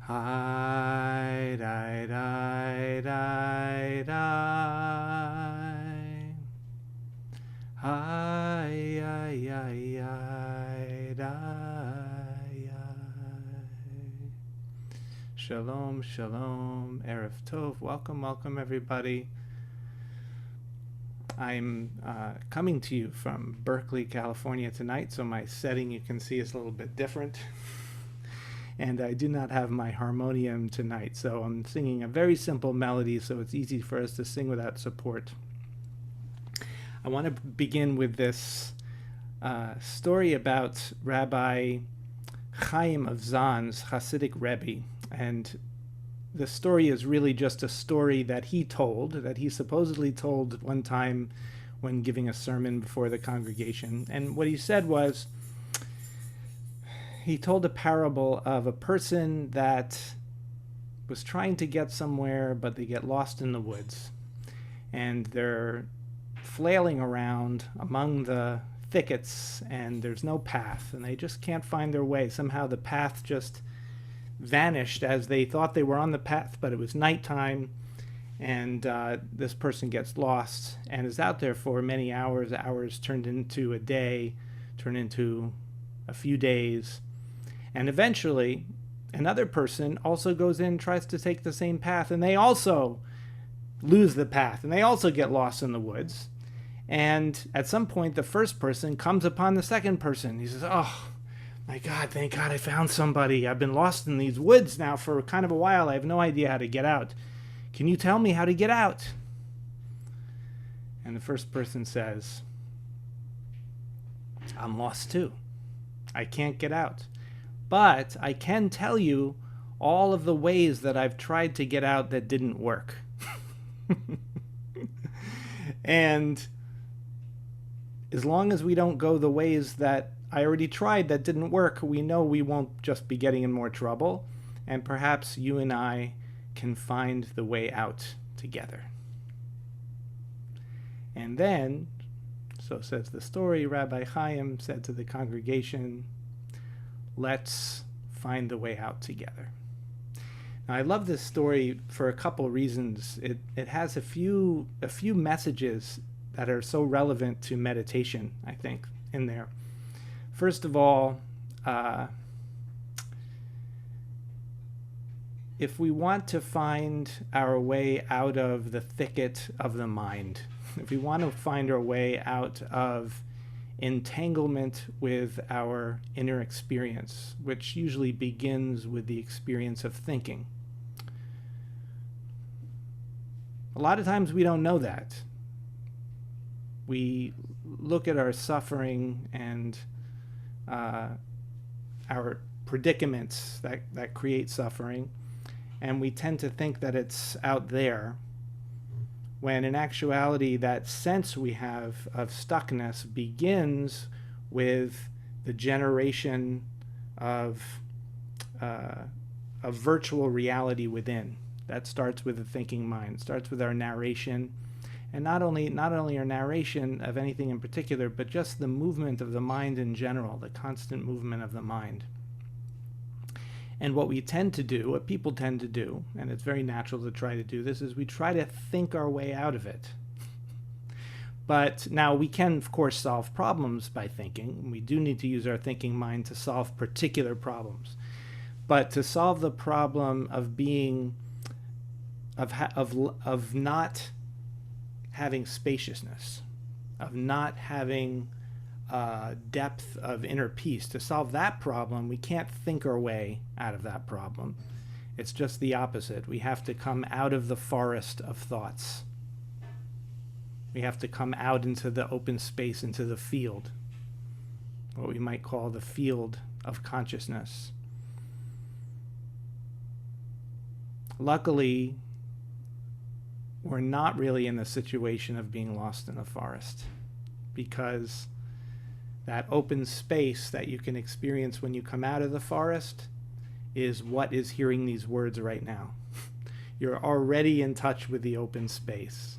Hi, di, di, di, di. Hi, ay, ay, ay, di, Shalom, shalom, Erev Tov. Welcome, welcome, everybody. I'm coming to you from Berkeley, California tonight, so my setting you can see is a little bit different. And I do not have my harmonium tonight, so I'm singing a very simple melody, so it's easy for us to sing without support. I want to begin with this story about Rabbi Chaim of Zan's Hasidic Rebbe. And the story is really just a story that he told, that he supposedly told one time when giving a sermon before the congregation. And what he said was, he told a parable of a person that was trying to get somewhere, but they get lost in the woods. And they're flailing around among the thickets, and there's no path, and they just can't find their way. Somehow the path just vanished as they thought they were on the path, but it was nighttime, and this person gets lost and is out there for many hours. Hours turned into a day, turned into a few days, and eventually another person also goes in, tries to take the same path, and they also lose the path, and they also get lost in the woods. And at some point, the first person comes upon the second person. He says, "Oh, my God, thank God I found somebody. I've been lost in these woods now for kind of a while. I have no idea how to get out. Can you tell me how to get out?" And the first person says, "I'm lost too. I can't get out. But I can tell you all of the ways that I've tried to get out that didn't work." And as long as we don't go the ways that I already tried that didn't work, we know we won't just be getting in more trouble, and perhaps you and I can find the way out together. And then, so says the story, Rabbi Chaim said to the congregation, "Let's find the way out together." Now, I love this story for a couple reasons. It has a few messages that are so relevant to meditation, I think, in there. First of all, if we want to find our way out of the thicket of the mind, if we want to find our way out of entanglement with our inner experience, which usually begins with the experience of thinking. A lot of times we don't know that. We look at our suffering and our predicaments that create suffering, and we tend to think that it's out there, when in actuality that sense we have of stuckness begins with the generation of virtual reality within. That starts with the thinking mind. It starts with our narration, and not only our narration of anything in particular, but just the movement of the mind in general, the constant movement of the mind. And what we tend to do, what people tend to do, and it's very natural to try to do this, is we try to think our way out of it. But now we can, of course, solve problems by thinking. We do need to use our thinking mind to solve particular problems. But to solve the problem of being, of not having spaciousness, of not having depth of inner peace, to solve that problem, we can't think our way out of that problem. It's just the opposite. We have to come out of the forest of thoughts. We have to come out into the open space, into the field, what we might call the field of consciousness. Luckily, we're not really in the situation of being lost in a forest, because that open space that you can experience when you come out of the forest is what is hearing these words right now. You're already in touch with the open space.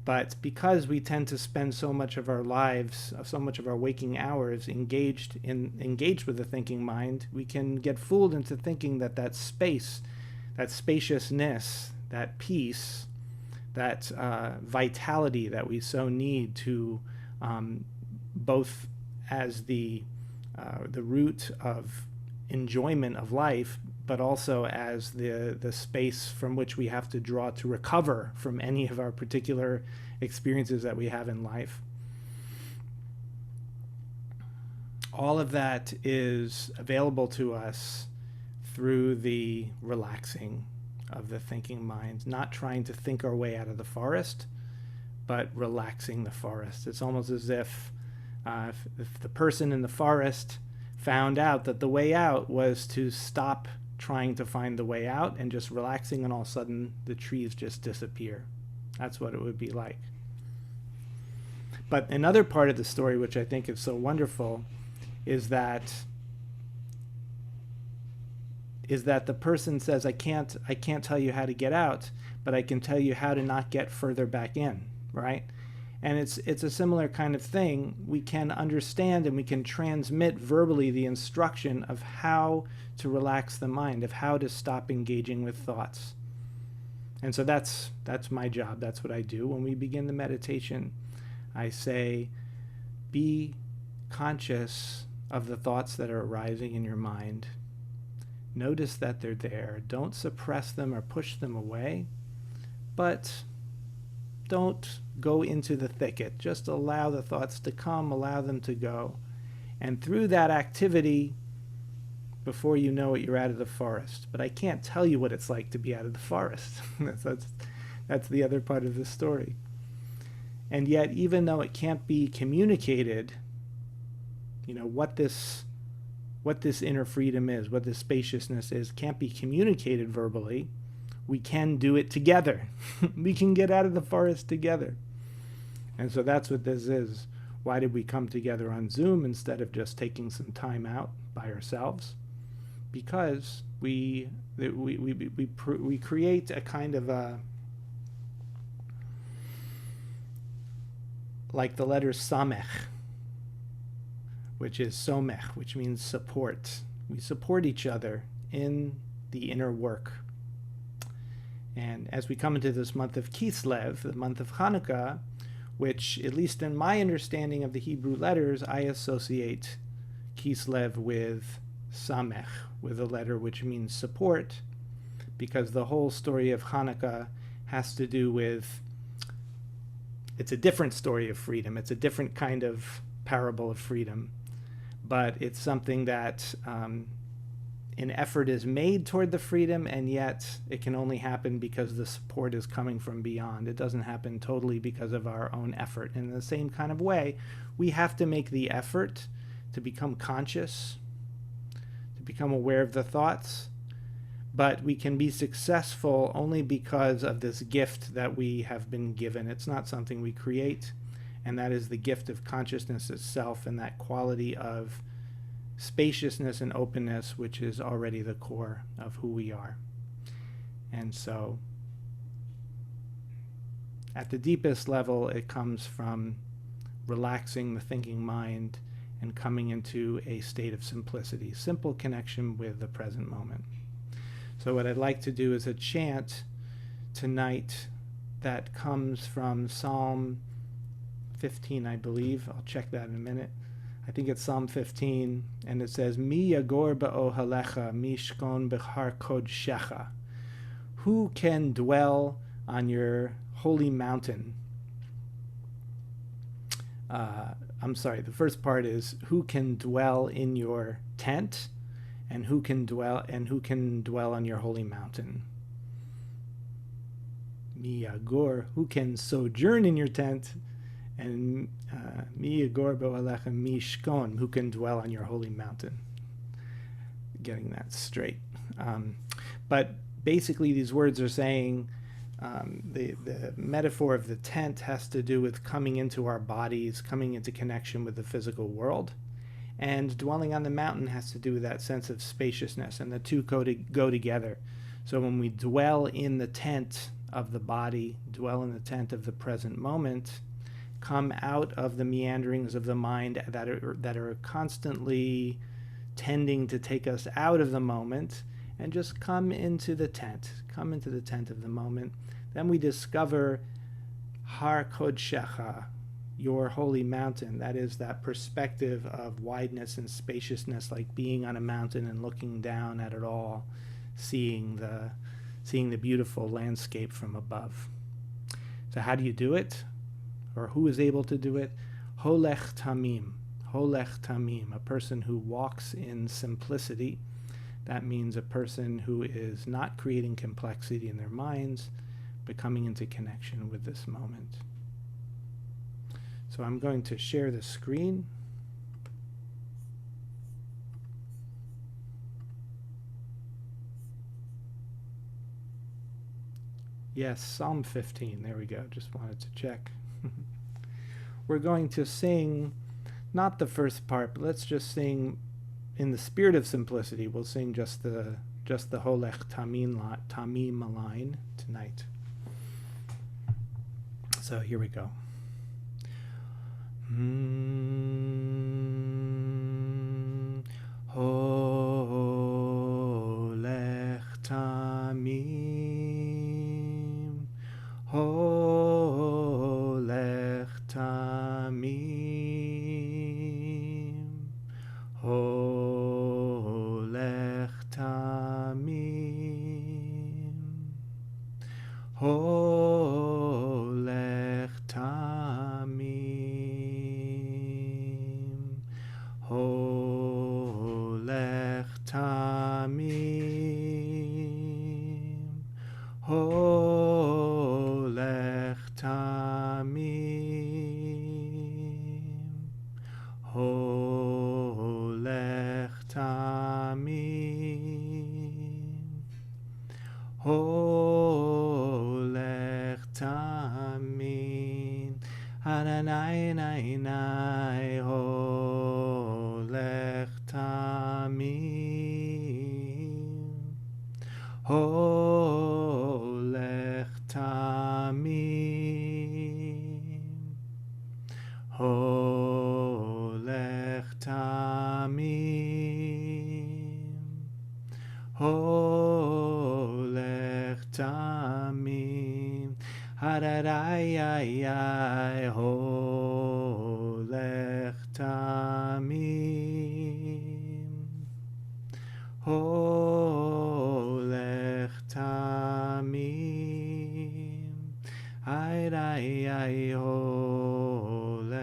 But because we tend to spend so much of our lives, so much of our waking hours engaged with the thinking mind, we can get fooled into thinking that space, that spaciousness, that peace, that vitality that we so need to both as the root of enjoyment of life, but also as the space from which we have to draw to recover from any of our particular experiences that we have in life. All of that is available to us through the relaxing of the thinking mind, not trying to think our way out of the forest, but relaxing the forest. It's almost as if the person in the forest found out that the way out was to stop trying to find the way out and just relaxing, and all of a sudden the trees just disappear. That's what it would be like. But another part of the story, which I think is so wonderful, is that the person says, I can't tell you how to get out, but I can tell you how to not get further back in, right? And it's a similar kind of thing. We can understand and we can transmit verbally the instruction of how to relax the mind, of how to stop engaging with thoughts. And so that's my job. That's what I do. When we begin the meditation, I say, be conscious of the thoughts that are arising in your mind. Notice that they're there. Don't suppress them or push them away, but don't go into the thicket. Just allow the thoughts to come, allow them to go. And through that activity, before you know it, you're out of the forest. But I can't tell you what it's like to be out of the forest. That's the other part of the story. And yet, even though it can't be communicated, what this inner freedom is, what this spaciousness is, can't be communicated verbally, we can do it together. We can get out of the forest together. And so that's what this is. Why did we come together on Zoom instead of just taking some time out by ourselves? Because we create a kind of a, like the letter samech, which is somech, which means support. We support each other in the inner work. And as we come into this month of Kislev, the month of Hanukkah, which, at least in my understanding of the Hebrew letters, I associate Kislev with Samech, with a letter which means support, because the whole story of Hanukkah has to do with, it's a different story of freedom. It's a different kind of parable of freedom, but it's something that an effort is made toward the freedom, and yet it can only happen because the support is coming from beyond. It doesn't happen totally because of our own effort. In the same kind of way, we have to make the effort to become conscious, to become aware of the thoughts, but we can be successful only because of this gift that we have been given. It's not something we create, and that is the gift of consciousness itself, and that quality of spaciousness and openness, which is already the core of who we are. And so at the deepest level, it comes from relaxing the thinking mind and coming into a state of simplicity, simple connection with the present moment. So what I'd like to do is a chant tonight that comes from Psalm 15, I believe. I'll check that in a minute. I think it's Psalm 15, and it says, Mi yagor ba'ohalecha, mishkon b'char kodshecha. Who can dwell on your holy mountain? I'm sorry, the first part is, who can dwell in your tent, and who can dwell on your holy mountain? Mi yagor, who can sojourn in your tent, and mi yagor bo'alecha mishkon, who can dwell on your holy mountain. Getting that straight. But basically these words are saying the metaphor of the tent has to do with coming into our bodies, coming into connection with the physical world. And dwelling on the mountain has to do with that sense of spaciousness, and the two go together. So when we dwell in the tent of the body, dwell in the tent of the present moment, come out of the meanderings of the mind that are constantly tending to take us out of the moment, and just come into the tent of the moment. Then we discover Har Kodshecha, your holy mountain. That is that perspective of wideness and spaciousness, like being on a mountain and looking down at it all, seeing the beautiful landscape from above. So how do you do it? Or who is able to do it? Holech Tamim, a person who walks in simplicity. That means a person who is not creating complexity in their minds, but coming into connection with this moment. So I'm going to share the screen. Yes, Psalm 15. There we go. Just wanted to check. We're going to sing, not the first part, but let's just sing in the spirit of simplicity. We'll sing just the Holech Tamim line tonight. So here we go. Holech Tamim, Holech Tamim, Holech Tamim, Holech Tamim, Holech Tamim, Holech Tamim, Holech Tamim, Holech Tamim, Hananai nai nai, Holech Tamim, Holech Tamim, Holech Tamim, Holech Tamim, Hararayai, Holech Tamim, Holech Tamim, Hararayai, Holech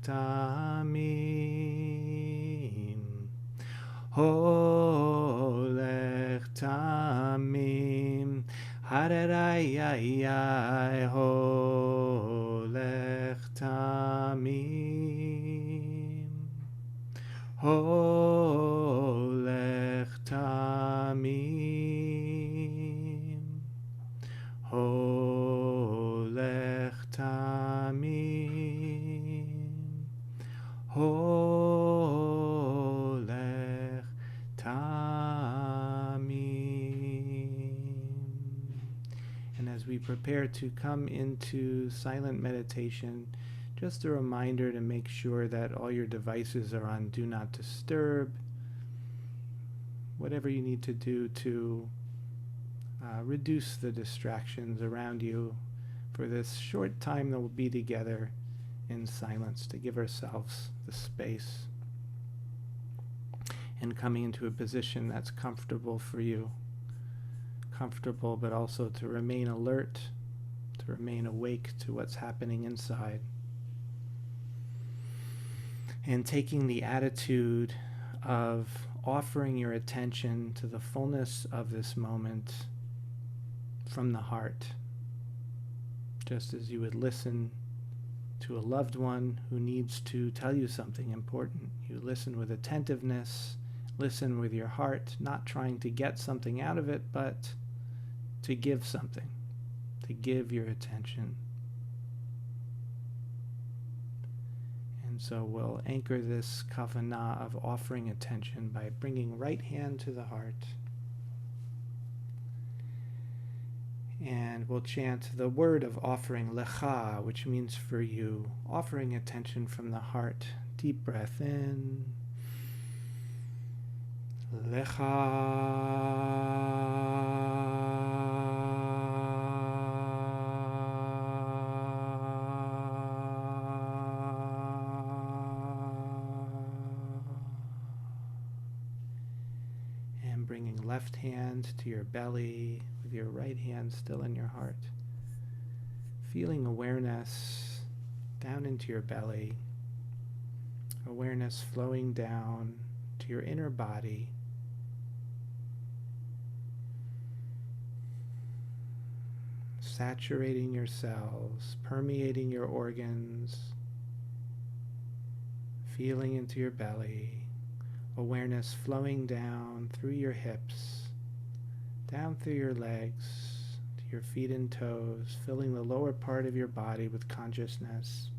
Tamim, Holech Tamim, Hararayai, Holech Tamim, Holech Tamim, Holech Tamim, Holech Tamim. And as we prepare to come into silent meditation, just a reminder to make sure that all your devices are on Do Not Disturb. Whatever you need to do to reduce the distractions around you for this short time that we'll be together in silence, to give ourselves the space and coming into a position that's comfortable for you. Comfortable, but also to remain alert, to remain awake to what's happening inside. And taking the attitude of offering your attention to the fullness of this moment from the heart, just as you would listen to a loved one who needs to tell you something important. You listen with attentiveness, listen with your heart, not trying to get something out of it, but to give something, to give your attention. And so we'll anchor this kavanah of offering attention by bringing right hand to the heart And we'll chant the word of offering, lecha, which means for you, offering attention from the heart. Deep breath in. Lecha. And bringing left hand to your belly with your right hand still in your heart. Feeling awareness down into your belly. Awareness flowing down to your inner body. Saturating your cells, permeating your organs, feeling into your belly, awareness flowing down through your hips, down through your legs, to your feet and toes, filling the lower part of your body with consciousness.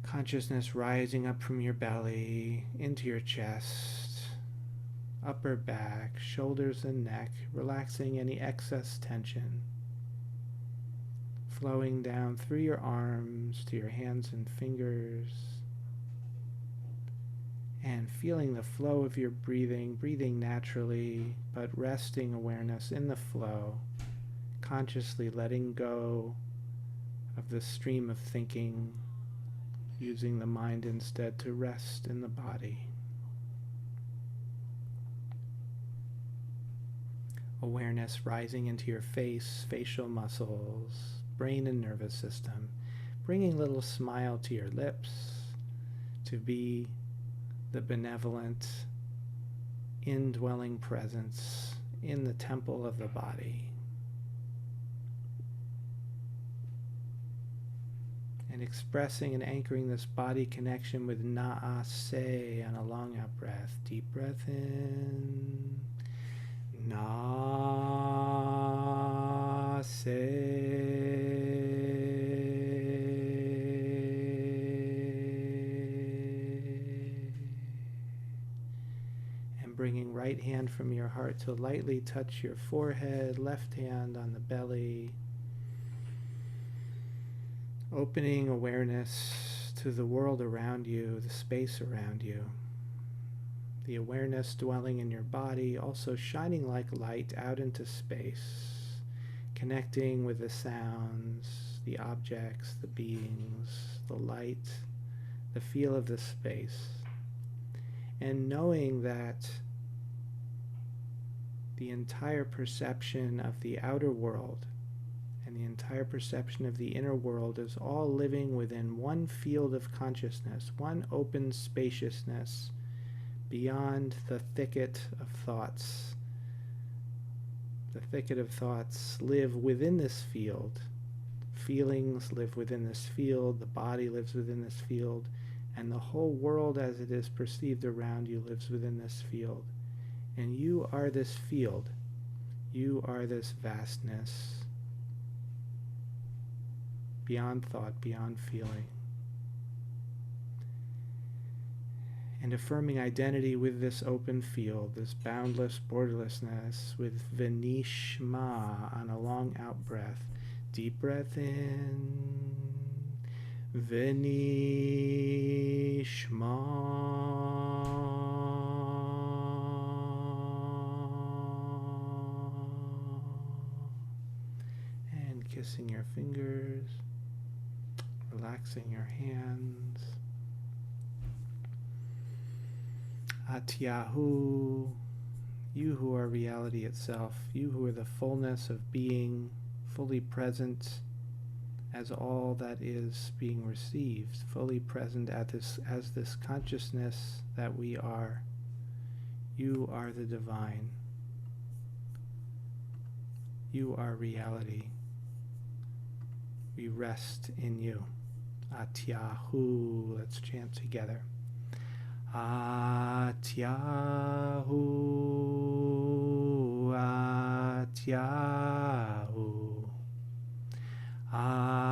Consciousness rising up from your belly, into your chest, upper back, shoulders and neck, relaxing any excess tension. Flowing down through your arms to your hands and fingers. And feeling the flow of your breathing, breathing naturally, but resting awareness in the flow, consciously letting go of the stream of thinking, using the mind instead to rest in the body. Awareness rising into your face, facial muscles, brain and nervous system, bringing a little smile to your lips to be the benevolent, indwelling presence in the temple of the body. And expressing and anchoring this body connection with Na'aseh on a long out breath. Deep breath in. And bringing right hand from your heart to lightly touch your forehead, left hand on the belly. Opening awareness to the world around you, the space around you. The awareness dwelling in your body, also shining like light out into space, connecting with the sounds, the objects, the beings, the light, the feel of the space. And knowing that the entire perception of the outer world and the entire perception of the inner world is all living within one field of consciousness, one open spaciousness, beyond the thicket of thoughts. The thicket of thoughts live within this field. Feelings live within this field. The body lives within this field. And the whole world as it is perceived around you lives within this field. And you are this field. You are this vastness. Beyond thought, beyond feeling. And affirming identity with this open field, this boundless borderlessness, with Venishma on a long out breath. Deep breath in. Venishma. And kissing your fingers, relaxing your hands. Atyahu, you who are reality itself, you who are the fullness of being, fully present as all that is being received, fully present at this as this consciousness that we are. You are the divine. You are reality. We rest in you. Atyahu, let's chant together. Atyahu, Atyahu, Atyahu,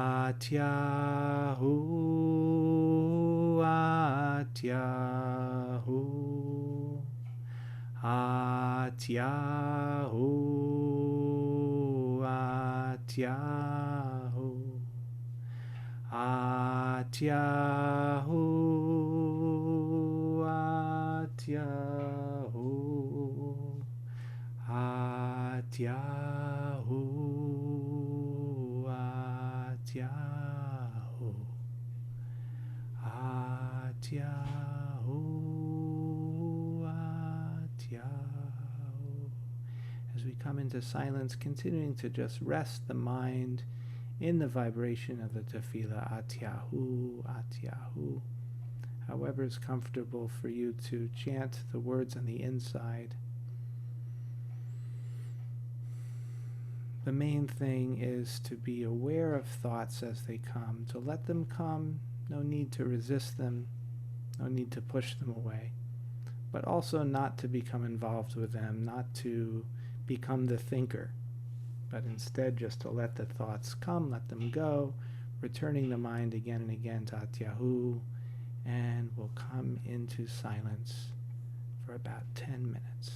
Atyahu, Atyahu, Atyahu. Atyahu. Atyahu. Atyahu. Atyahu. Atyahu. Atyahu. As we come into silence, continuing to just rest the mind in the vibration of the tefillah, Atyahu, Atyahu. However is comfortable for you to chant the words on the inside. The main thing is to be aware of thoughts as they come, to let them come, no need to resist them, no need to push them away, but also not to become involved with them, not to become the thinker, but instead just to let the thoughts come, let them go, returning the mind again and again to Atyahu, and we'll come into silence for about 10 minutes.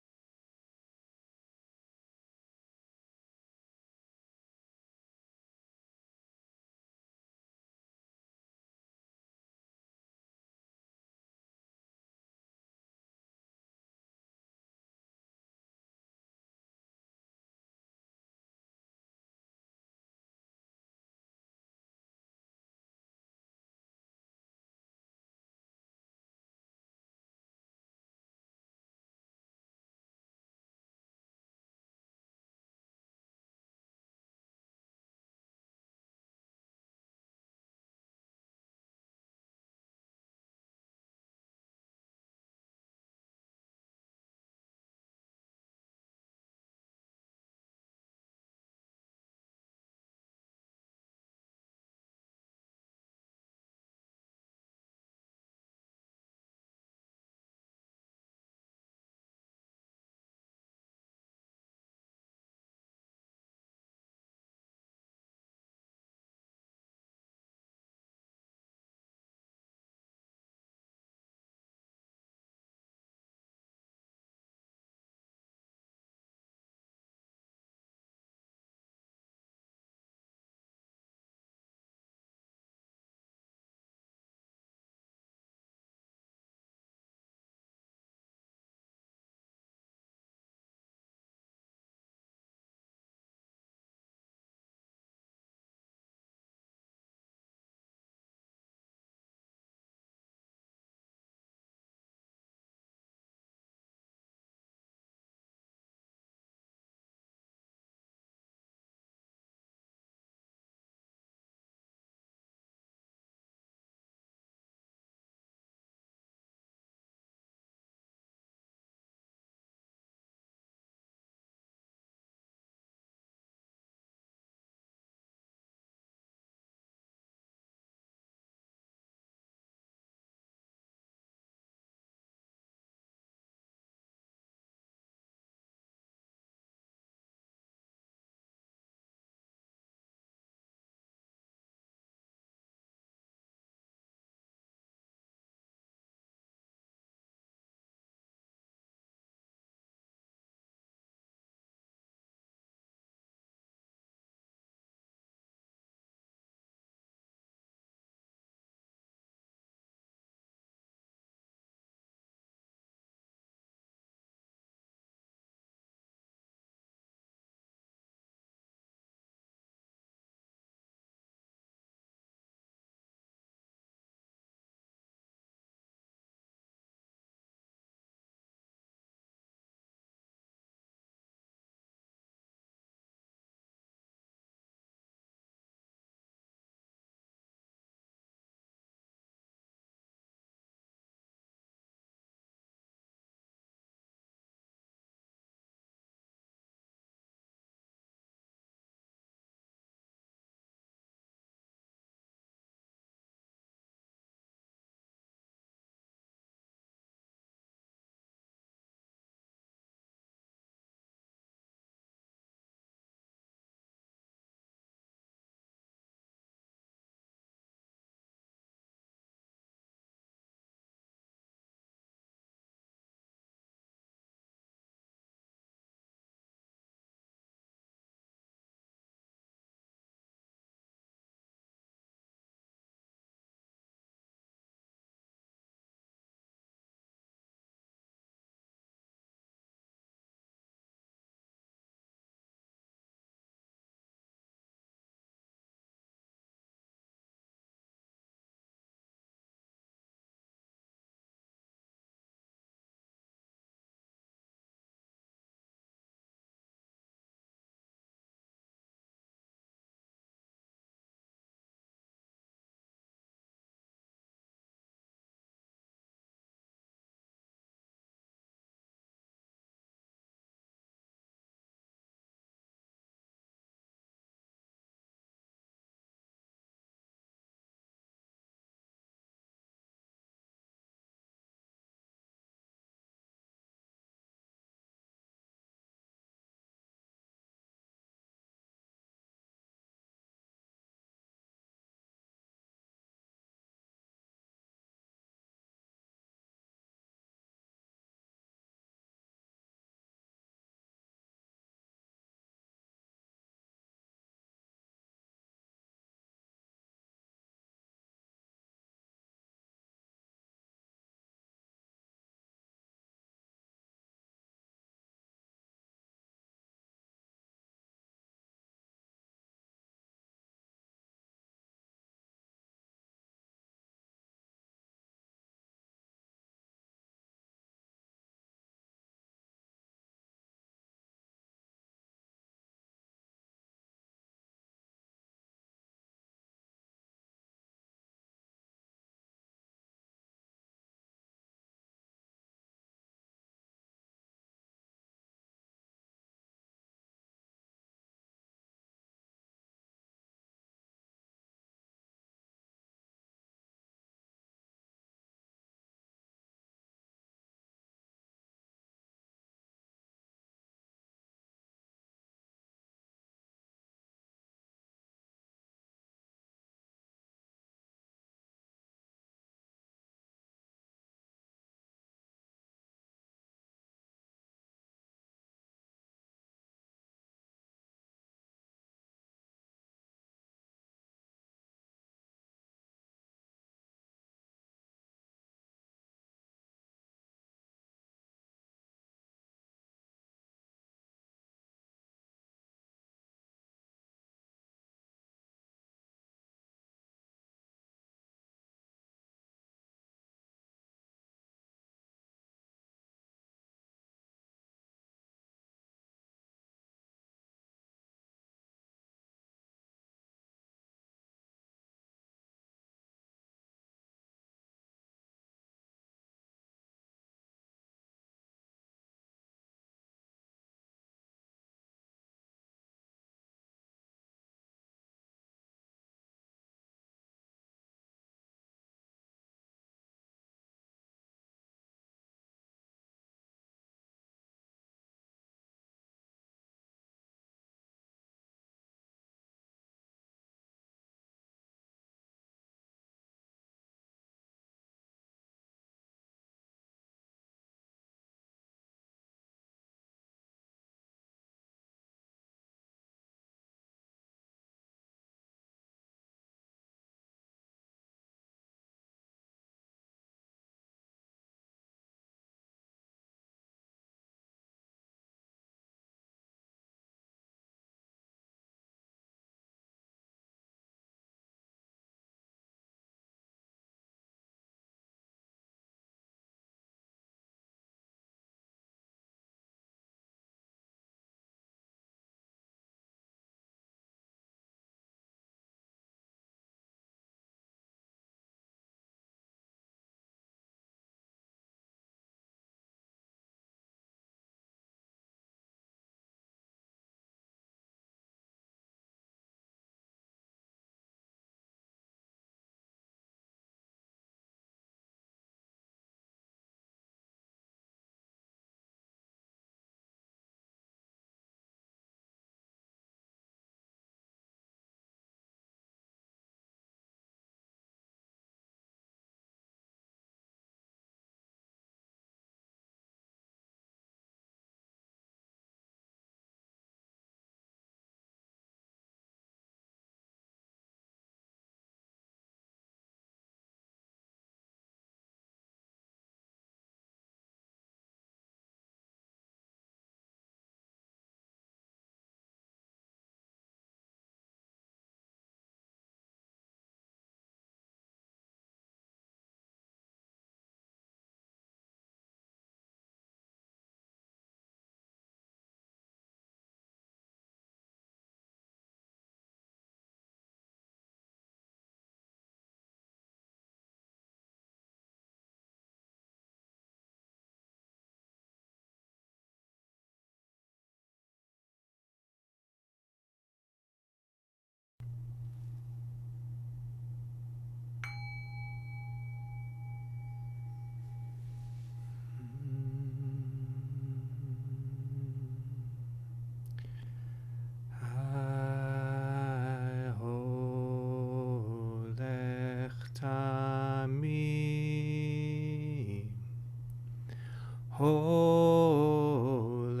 Holech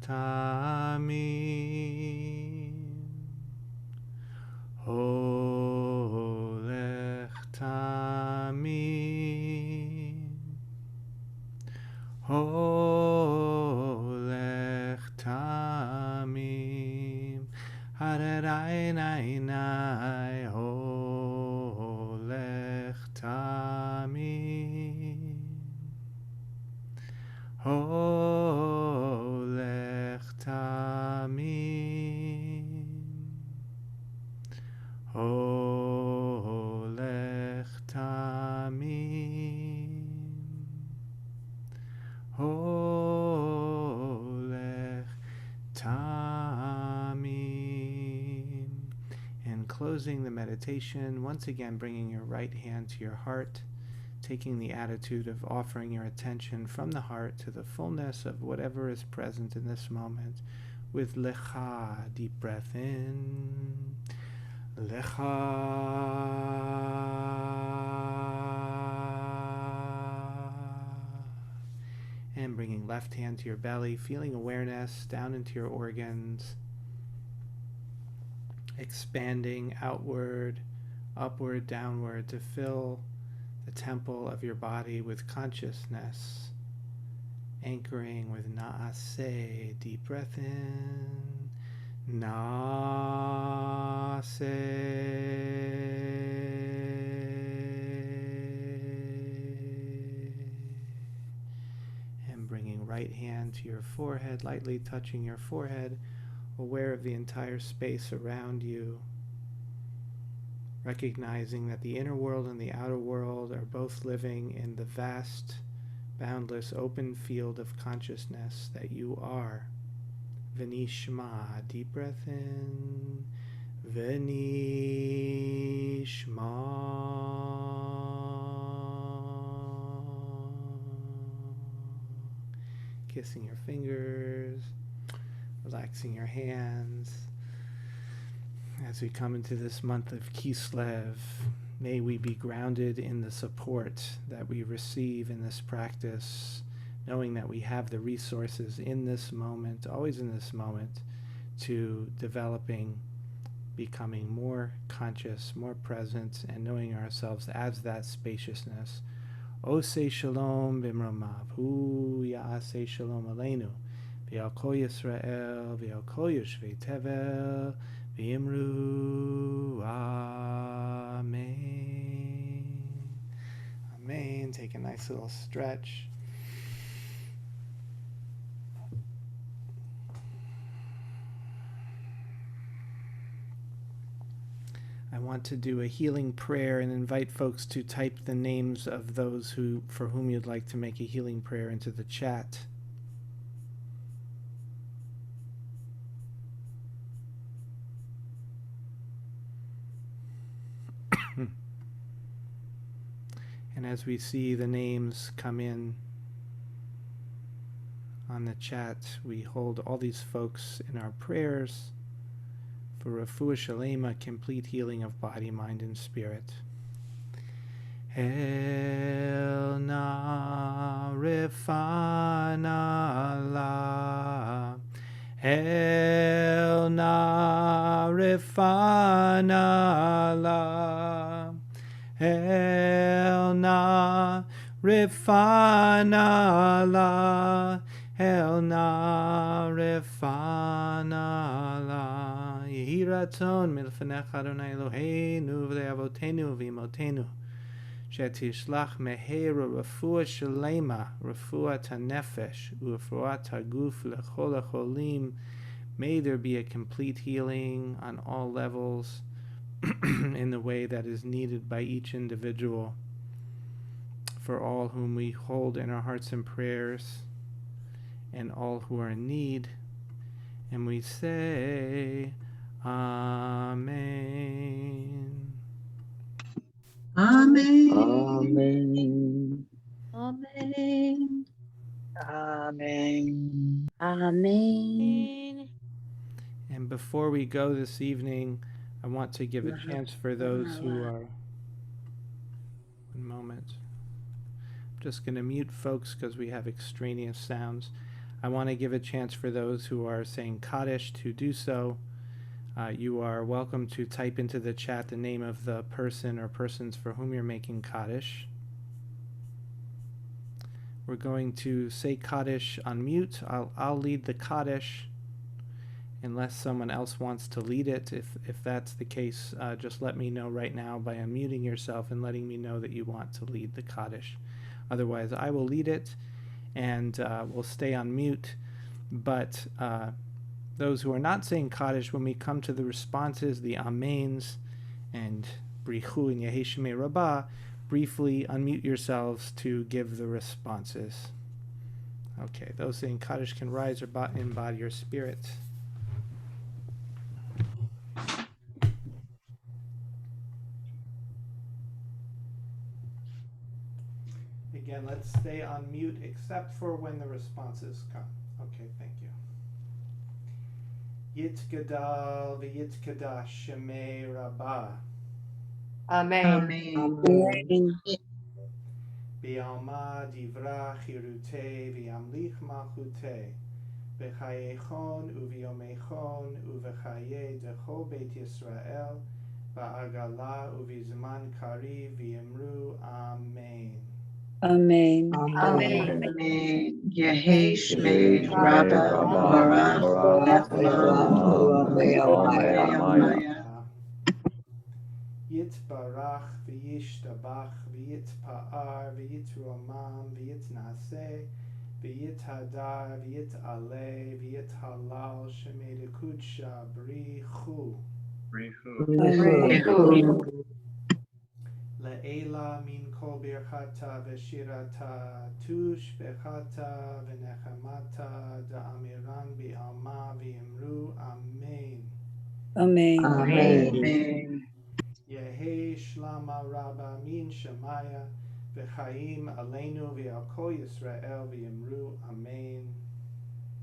tamim, Holech tamim, Holech tamim, Hararai nai nai, Holech tamim, Holech tamim, Holech tamim, Holech tamim. And closing the meditation, once again bringing your right hand to your heart, taking the attitude of offering your attention from the heart to the fullness of whatever is present in this moment with Lecha, deep breath in, Lecha, and bringing left hand to your belly, feeling awareness down into your organs, expanding outward, upward, downward to fill the temple of your body with consciousness, anchoring with Naaseh, deep breath in, Naaseh, and bringing right hand to your forehead, lightly touching your forehead, aware of the entire space around you, recognizing that the inner world and the outer world are both living in the vast, boundless, open field of consciousness that you are. V'nishma, deep breath in, V'nishma. Kissing your fingers, relaxing your hands. As we come into this month of Kislev, may we be grounded in the support that we receive in this practice, knowing that we have the resources in this moment, always in this moment, to developing, becoming more conscious, more present, and knowing ourselves as that spaciousness. Oseh shalom b'mromav, hu ya'aseh shalom aleinu, v'al kol Yisrael, v'al kol yoshvei tevel, v'imru amen. Amen. Take a nice little stretch. I want to do a healing prayer and invite folks to type the names of those for whom you'd like to make a healing prayer into the chat. And as we see the names come in on the chat, we hold all these folks in our prayers for Refuah Shalema, complete healing of body, mind, and spirit. El na refana la, El na refana la, El na refana la, El na refana la. Yehi ratzon milfanecha Adonai Eloheinu v'le'avotenu v'imotenu shetishlach meheru refuah shalema, refuat hanefesh u'refuat haguf lechol hacholim. May there be a complete healing on all levels in the way that is needed by each individual, for all whom we hold in our hearts and prayers, and all who are in need. And we say, Amen. Amen. Amen. Amen. Amen. Amen. And before we go this evening, I want to give a chance for those who are, one moment, just going to mute folks because we have extraneous sounds. I want to give a chance for those who are saying Kaddish to do so. You are welcome to type into the chat the name of the person or persons for whom you're making Kaddish. We're going to say Kaddish on mute. I'll lead the Kaddish unless someone else wants to lead it. If that's the case, just let me know right now by unmuting yourself and letting me know that you want to lead the Kaddish. Otherwise, I will lead it, and we'll stay on mute. But those who are not saying Kaddish, when we come to the responses, the Amens and Brichu and Yehi Shemei Rabbah, briefly unmute yourselves to give the responses. Okay, those saying Kaddish can rise or embody your spirit. Again, let's stay on mute except for when the responses come. Okay, thank you. Yitgadal v'yitkadash Shemei Rabbah. Amen. Amen. B'alma divra chirute v'yamlich malchute. B'chayechon u'v'yomechon u'v'chaye dechol Beit Yisrael. Ba'agala u'v'zman kari v'yemru Amen. Amen. Amen. Yehi Shmei Rabba Barach Yitbarach v'yishtabach v'yitpa'ar v'yitromam v'yitnaseh v'yithadar v'yit'aleh v'yithalal shemei dekudsha brichu. Le'ela min kol birchata v'shirata tush bechata v'nechamata da'amiran bi'alma v'yimru Amen. Amen. Amen. Yehi shlama rabba min shemaya v'chaim aleinu v'al kol Yisrael v'yimru Amen.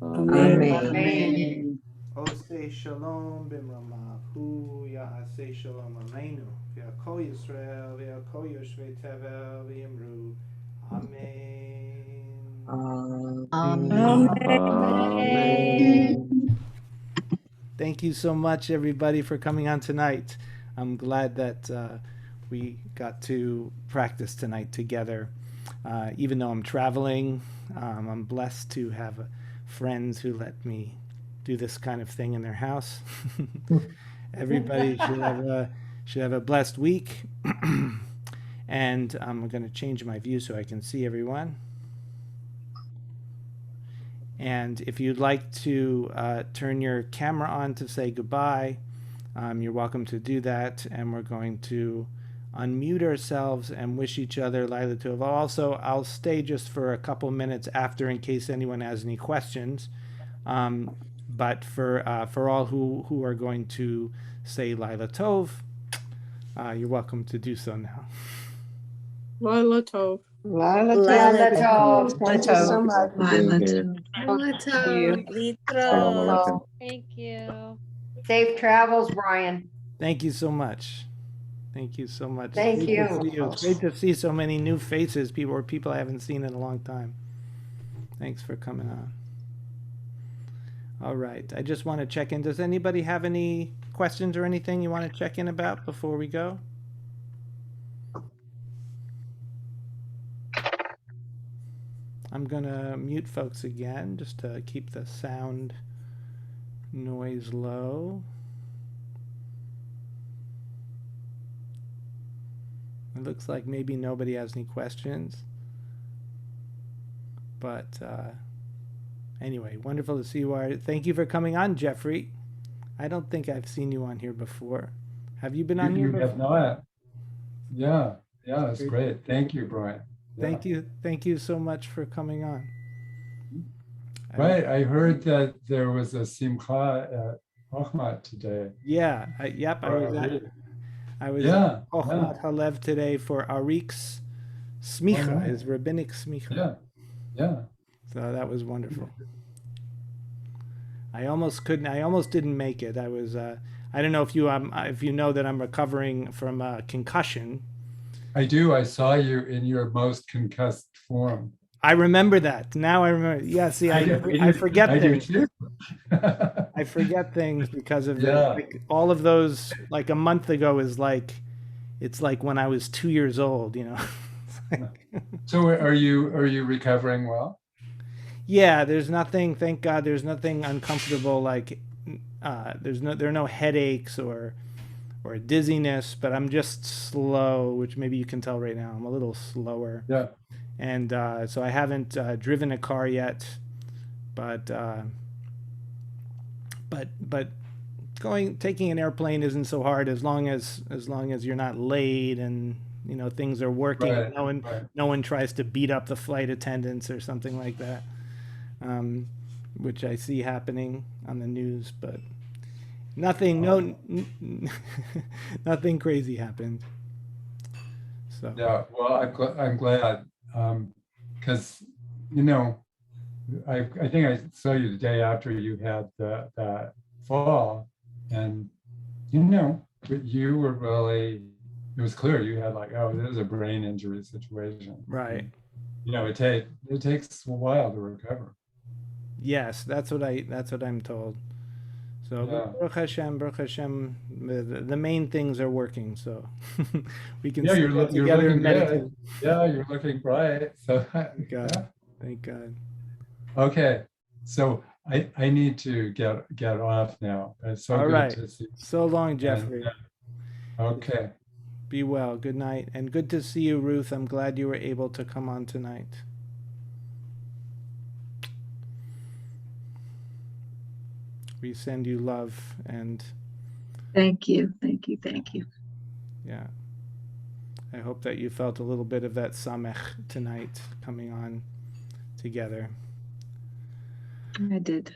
Amen. Oseh shalom b'mramav hu ya'aseh shalom aleinu v'al kol Yisrael v'al kol yoshvei tevel v'yimru Amen. Amen. Thank you so much, everybody, for coming on tonight. I'm glad that we got to practice tonight together. Even though I'm traveling, I'm blessed to have friends who let me do this kind of thing in their house. Everybody should have a blessed week. And I'm going to change my view so I can see everyone. And if you'd like to turn your camera on to say goodbye, you're welcome to do that. And we're going to unmute ourselves and wish each other Laila Tov. Also, I'll stay just for a couple minutes after in case anyone has any questions. But for all who are going to say Laila Tov, you're welcome to do so now. Laila Tov. Laila Laila Tov. Tov. Thank you so much. Laila Tov. Salam alaikum. Thank you. Safe travels, Brian. Thank you so much. Thank you so much. Thank Great to you. see you. It's great to see so many new faces, people I haven't seen in a long time. Thanks for coming on. All right. I just want to check in. Does anybody have any questions or anything you want to check in about before we go? I'm going to mute folks again just to keep the sound noise low. It looks like maybe nobody has any questions. But anyway, wonderful to see you. Thank you for coming on, Jeffrey. I don't think I've seen you on here before. Have you been on here before? Have not. Yeah, it's great. Thank you, Brian. Yeah. Thank you so much for coming on. Right, I heard that there was a simcha at Chochmat today. Yeah, I was at Chochmat Halev today for Arik's smicha, his rabbinic smicha. Yeah. So that was wonderful. I almost didn't make it. I was I don't know if you know that I'm recovering from a concussion. I do. I saw you in your most concussed form. I remember that. Now I remember. Yeah, see, I forget I do things. too. I forget things because of Yeah. like all of those. Like a month ago is like, it's like when I was 2 years old. You know. It's like- So are you recovering well? yeah, there's nothing. Thank God, there's nothing uncomfortable. Like, there are no headaches or dizziness. But I'm just slow, which maybe you can tell right now. I'm a little slower. Yeah. And so I haven't driven a car yet, but taking an airplane isn't so hard as long as you're not late and things are working. Right, And no one tries to beat up the flight attendants or something like that, which I see happening on the news. But nothing nothing crazy happened. So Yeah. Well, I'm glad because I think I saw you the day after you had that fall, and you were really. It was clear you had like, oh, this is a brain injury situation. right. It takes a while to recover. Yes, that's what I'm told. So Yeah. Baruch Hashem, the main things are working. So we can Yeah, sit you're together looking and meditate. good. Yeah, you're looking bright. So Thank God. yeah. Thank God. Okay, so I need to get off now. It's so All good right. to see. So long, Jeffrey. Okay. Be well. Good night. And good to see you, Ruth. I'm glad you were able to come on tonight. We send you love and Thank you. Thank you. Thank you. yeah. I hope that you felt a little bit of that samech tonight coming on together. I did.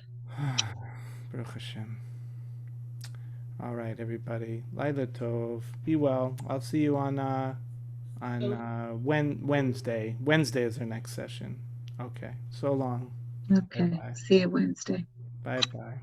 Baruch Hashem. All right, everybody. Laila Tov. Be well. I'll see you on Wednesday. Wednesday is our next session. Okay. So long. Okay. Bye-bye. See you Wednesday. Bye bye.